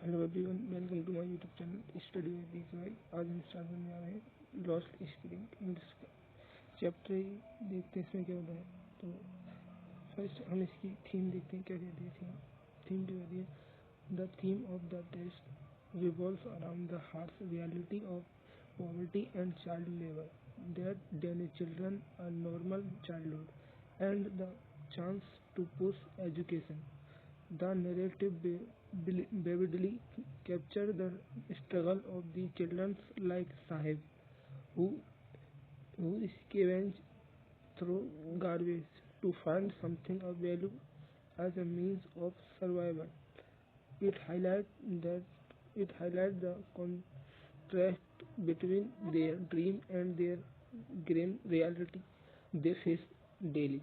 Hello everyone, welcome to my YouTube channel study by PK. आज हम start करने जा रहे हैं लॉस्ट स्पिरिट इंग्लिश का चैप्टर। देखते हैं इसमें क्या होता है। तो फर्स्ट हम इसकी थीम देखते हैं क्या कहती है। थीम क्या कहती है, the theme of the test revolves around the harsh reality of poverty and child labor that deny children a normal childhood and the chance to push education. The narrative vividly captures the struggle of the children like Sahib, who scavenge through garbage to find something of value as a means of survival. It highlights the contrast between their dream and their grim reality they face daily.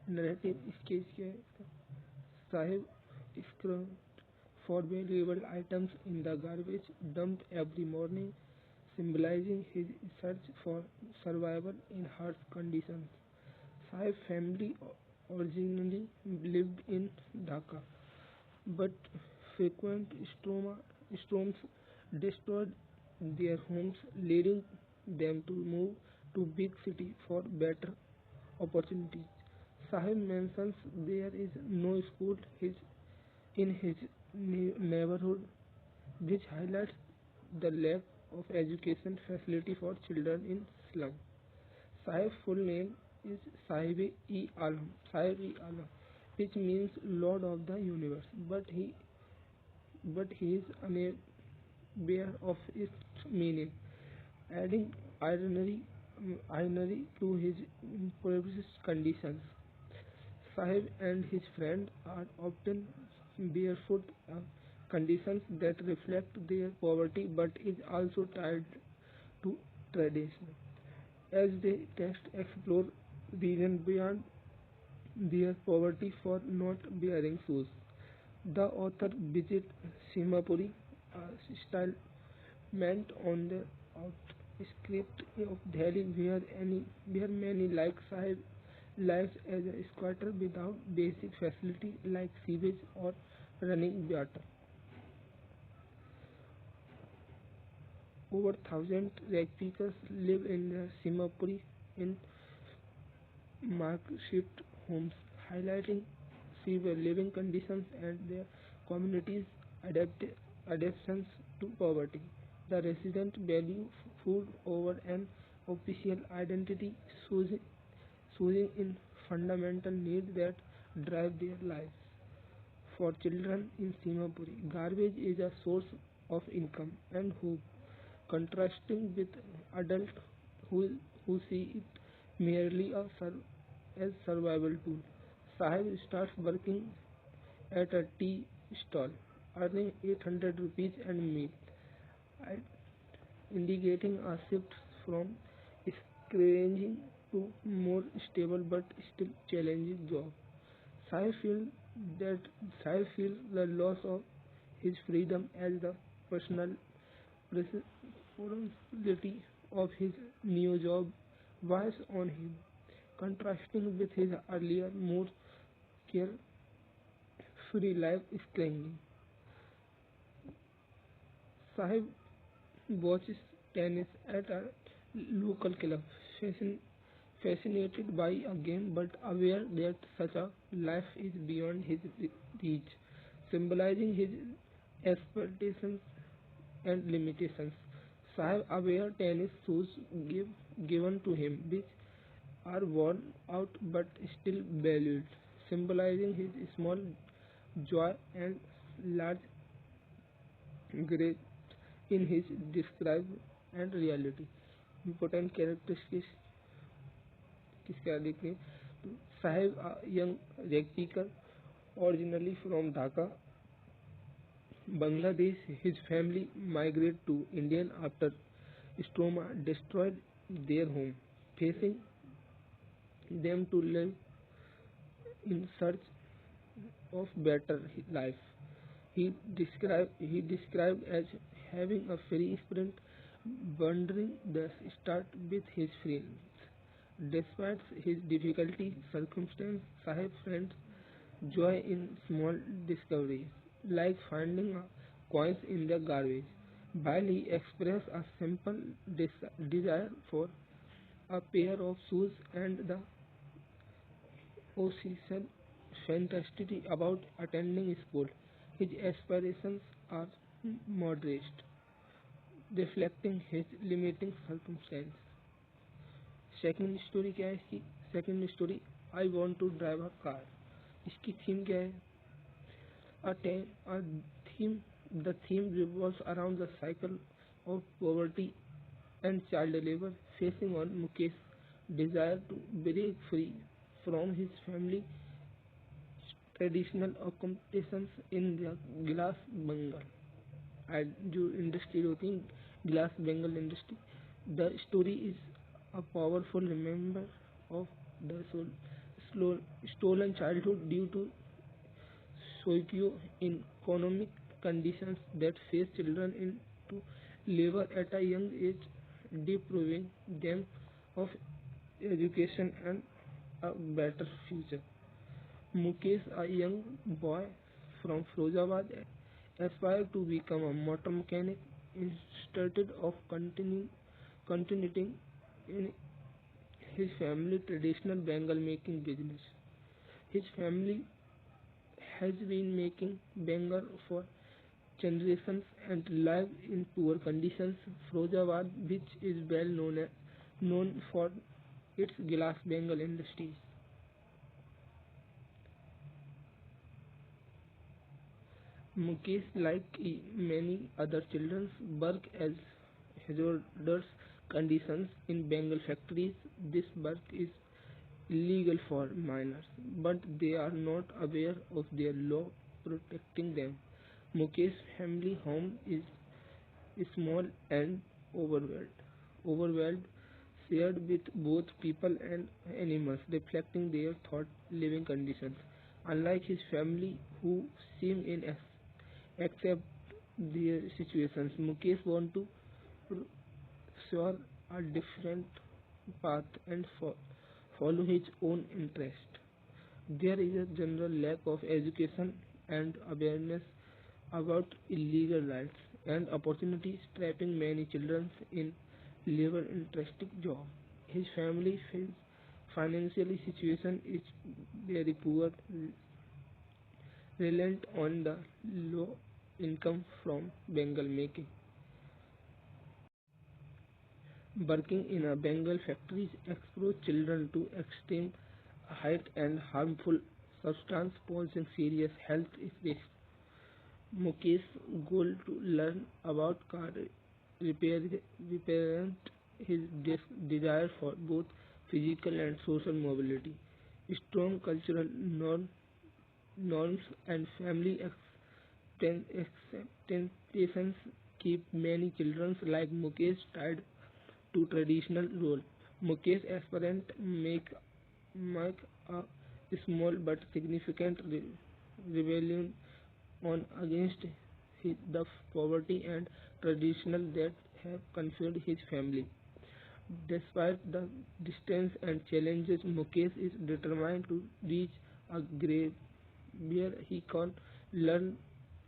Narrative sketch क्या है इसका? Sahib scrounged for valuable items in the garbage dump every morning, symbolizing his search for survival in harsh conditions. Sahib's family originally lived in Dhaka, but frequent storms destroyed their homes, leading them to move to big city for better opportunities. Sahib mentions there is no school in his neighborhood, which highlights the lack of education facility for children in slum. Sahib's full name is Sahib-e-Alam, which means Lord of the Universe, but he is unaware of its meaning, adding irony to his impoverished conditions. Sahib and his friend are often barefoot, conditions that reflect their poverty but is also tied to tradition. As the text explores reason beyond their poverty for not wearing shoes, the author visits Seemapuri, a settlement on the outskirts of Delhi where many like Sahib lives as a squatter without basic facilities like sewage or running water. Over 1,000 ragpickers live in the Seemapuri in makeshift homes, highlighting severe living conditions and their communities' adaptations to poverty. The residents value food over an official identity, choosing in fundamental needs that drive their lives. For children in Seemapuri, garbage is a source of income and hope, contrasting with adults who, who see it merely as survival tool. Sahib starts working at a tea stall, earning 800 rupees and meal, indicating a shift from scrounging to more stable but still challenging job. Sahib feels that Sahib feels the loss of his freedom as the personal responsibility of his new job weighs on him, contrasting with his earlier more carefree life screening. Sahib watches tennis at a local club, fascinated by a game but aware that such a life is beyond his reach, symbolizing his expectations and limitations. Sahib aware tennis shoes given to him, which are worn out but still valued, symbolizing his small joy and large grace in his describe and reality. Important characteristics किसका देखिए, Sahib, a young ragpicker originally from Dhaka, Bangladesh. His family migrated to India after storm destroyed their home, facing them to live in search of better life. He described as having a free spirit, wandering the start with his friends. Despite his difficult circumstances, Sahib finds joy in small discoveries. like finding coins in the garbage. While he expressed a simple desire for a pair of shoes and the occasional fantasy about attending school, his aspirations are modest, reflecting his limiting circumstances. Second story क्या है इसकी? Second story I want to drive a car. इसकी theme क्या है? A theme. The theme revolves around the cycle of poverty and child labor facing on Mukesh's desire to break free from his family traditional occupations in the glass bangle. जो industry होती है glass Bengal industry. The story is a powerful reminder of the stolen childhood due to socio-economic conditions that face children into labor at a young age, depriving them of education and a better future. Mukesh, a young boy from Firozabad, aspired to become a motor mechanic instead of continuing in his family traditional bangle making business. His family has been making bangle for generations and live in poor conditions. Firozabad, which is known for its glass bangle industries. Mukesh, like many other children, work as hazardous conditions in bangle factories. This work is illegal for minors, but they are not aware of their law protecting them. Mukesh's family home is small and overwhelmed, shared with both people and animals, reflecting their thought living conditions. Unlike his family, who seem in accept their situations, Mukesh want to pursue a different path and follow his own interest. There is a general lack of education and awareness about illegal rights and opportunities, trapping many children in labor-intensive jobs. His family financial situation is very poor, reliant on the low income from bangle making. Working in a Bengal factories expose children to extreme heat and harmful substances posing serious health risks. Mukesh's goal to learn about car represent his desire for both physical and social mobility. Strong cultural norms and family expectations keep many children like Mukesh tied to traditional role. Mukesh aspirant make a small but significant rebellion on against the poverty and traditional that have confined his family. Despite the distance and challenges, Mukesh is determined to reach a grave where he can learn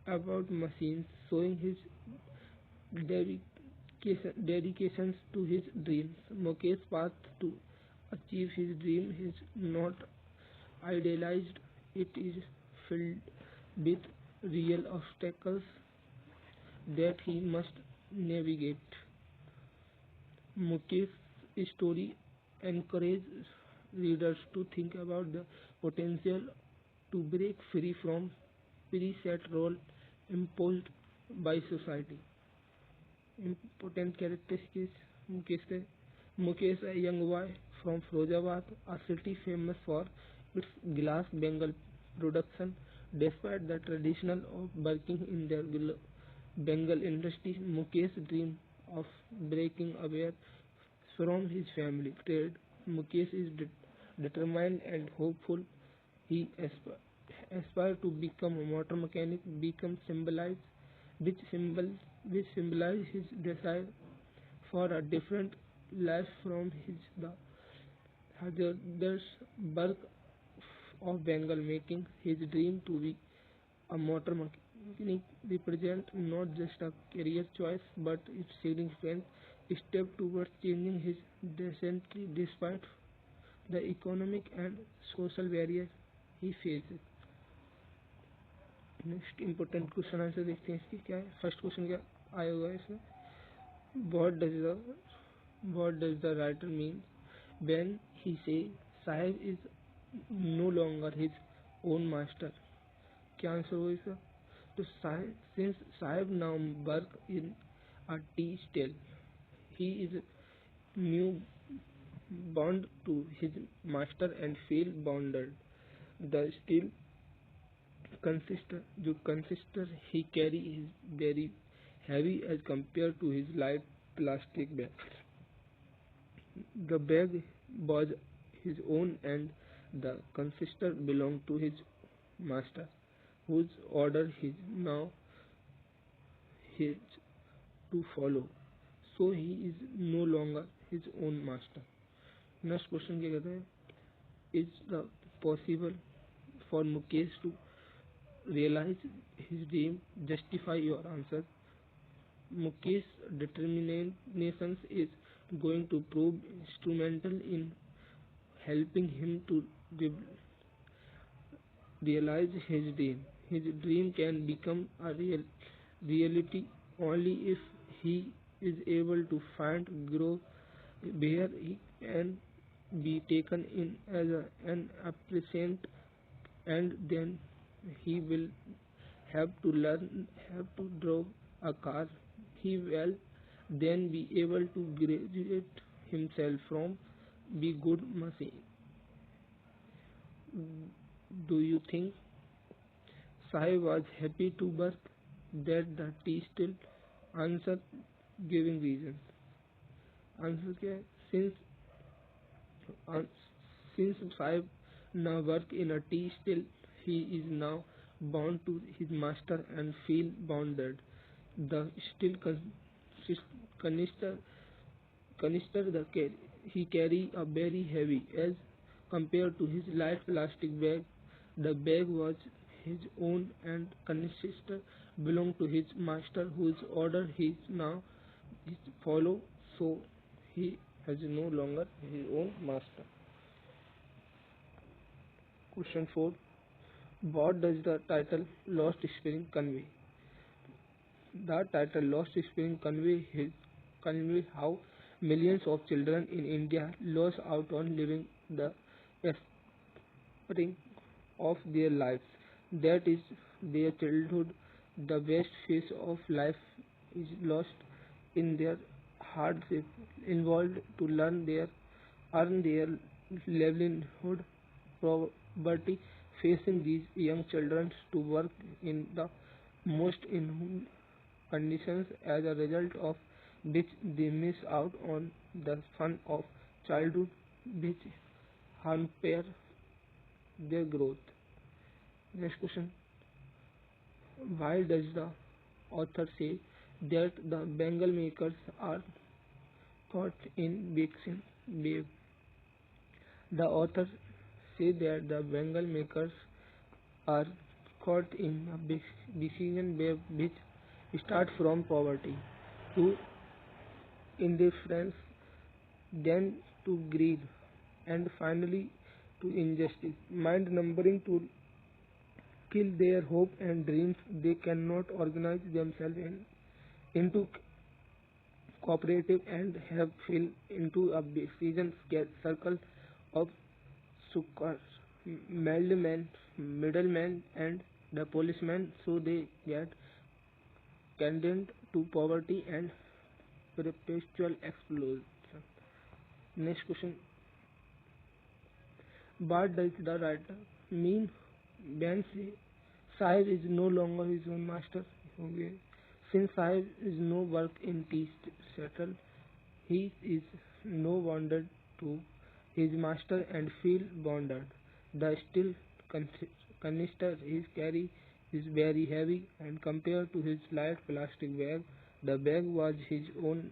about machines, showing his dedications to his dreams. Mukesh's path to achieve his dream is not idealized, it is filled with real obstacles that he must navigate. Mukesh's story encourages readers to think about the potential to break free from preset role imposed by society. Important characteristics Mukesh. Mukesh, a young boy from Firozabad, a city famous for its glass bangle production. Despite the traditional of working in the bangle industry, Mukesh dream of breaking away from his family trade. Mukesh is determined and hopeful. He aspires to become a motor mechanic, become symbolized, which symbol which symbolize his desire for a different life from the hazardous work of bangle making. His dream to be a motor Clinic represent not just a career choice but its significant step towards changing his destiny despite the economic and social barriers he faces. Next important question answer देखते हैं इसकी क्या है. First question क्या आया होगा इसमें. What does the writer mean when he says Saheb is no longer his own master. क्या आंसर होगा इसका. तो since Saheb now work in a tea stall, he is new bound to his master and feel bounded. The still consister he carry is very heavy as compared to his light plastic bag. The bag was his own and the consister belonged to his master, whose order he now his to follow. So he is no longer his own master. Next question क्या कहते हैं. Is the possible for Mukesh to realize his dream? Justify your answer. Mukesh's determination is going to prove instrumental in helping him to realize his dream. His dream can become a reality only if he is able to find growth where he can be taken in as an appreciant, and then he will have to draw a car. He will then be able to graduate himself from be good machine. Do you think Sahib was happy to work that the tea still? Answer giving reasons. Answer क्या है. Since Sahib now work in a tea still, he is now bound to his master and feel bounded. The still canister he carry a very heavy as compared to his light plastic bag. The bag was his own and canister belonged to his master, whose order he now follow. So he has no longer his own master. Question 4. What does the title Lost Spring convey? The title Lost Spring convey how millions of children in India lose out on living the spring of their lives. That is their childhood. The best phase of life is lost in their hardship involved to earn their livelihood. Poverty facing these young children to work in the most inhuman conditions, as a result of which they miss out on the fun of childhood, which hamper their growth. Next question. Why does the author say that the bangle makers are caught in Vixen wave? The author say that the bangle makers are caught in a decision wave which start from poverty to indifference, then to greed, and finally to injustice. Mind numbering to kill their hope and dreams. They cannot organize themselves into cooperative and have fell into a decision circle of suckers, middlemen, and the policemen, so they get condemned to poverty and perpetual explosion. Next question. What does the writer mean when Sahib is no longer his own master? Okay. Since Sahib is no work in tea settle, he is no bonded to his master and feel bonded. The steel canister he carry is very heavy, and compared to his light plastic bag, the bag was his own.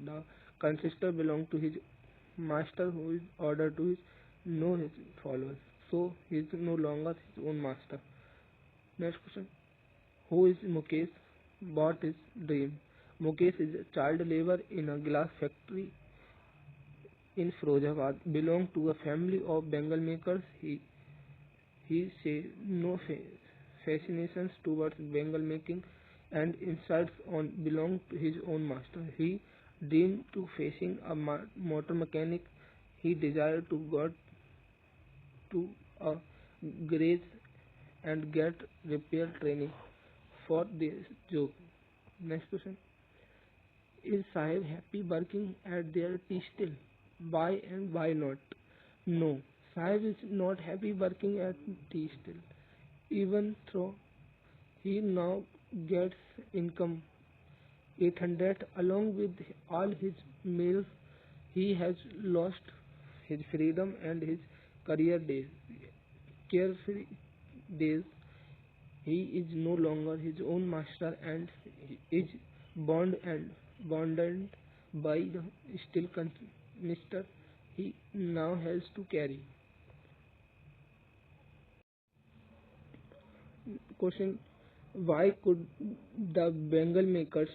The canister belonged to his master, who is ordered to know his followers. So he is no longer his own master. Next question. Who is Mukesh? What is dream? Mukesh is a child labor in a glass factory in Firozabad. Belong to a family of bangle makers. He says no fascinations towards bangle making and insights on belong to his own master. He dreamed to facing a motor mechanic. He desired to go to a garage and get repair training for this job. Next question. Is Sahib happy working at their tea still? Why and why not? No, Sahib is not happy working at tea still. Even though he now gets income 800 along with all his meals, he has lost his freedom and his career days, carefree days. He is no longer his own master and is bonded by the still mister he now has to carry. Question. Why could the bangle makers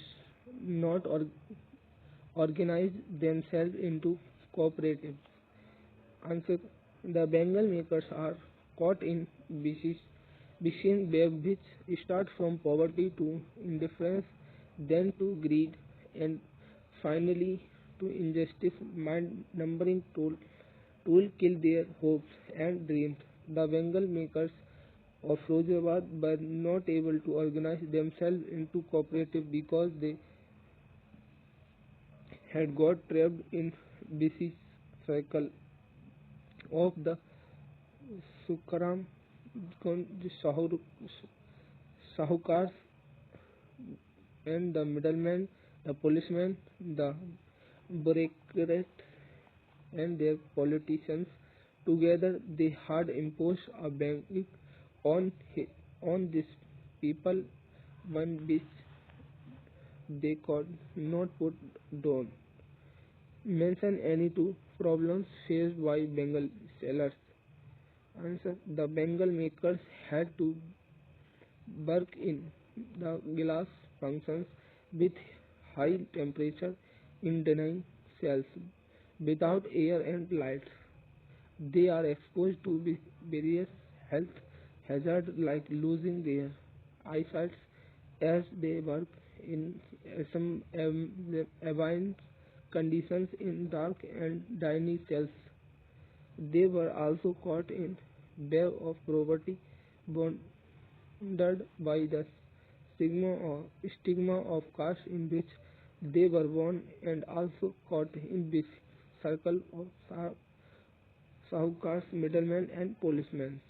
not organize themselves into cooperatives? Answer. The bangle makers are caught in vicious web which start from poverty to indifference, then to greed, and finally to injustice. Mind numbering tool kill their hopes and dreams. The bangle makers of Firozabad were not able to organize themselves into cooperative because they had got trapped in vicious cycle of the Sukaram Sahukars and the middlemen, the policemen, the bureaucrats, and their politicians. Together, they had imposed a ban on on these people, one which they could not put down. Mention any two problems faced by Bengal sellers. Answer. The Bengal makers had to work in the glass functions with high temperature in denying cells without air and light. They are exposed to various health hazards like losing their eyesight as they work in some ambient conditions in dark and tiny cells. They were also caught in web of poverty, bonded by the stigma of caste in which they were born, and also caught in this circle of sahukars, middlemen, and policemen.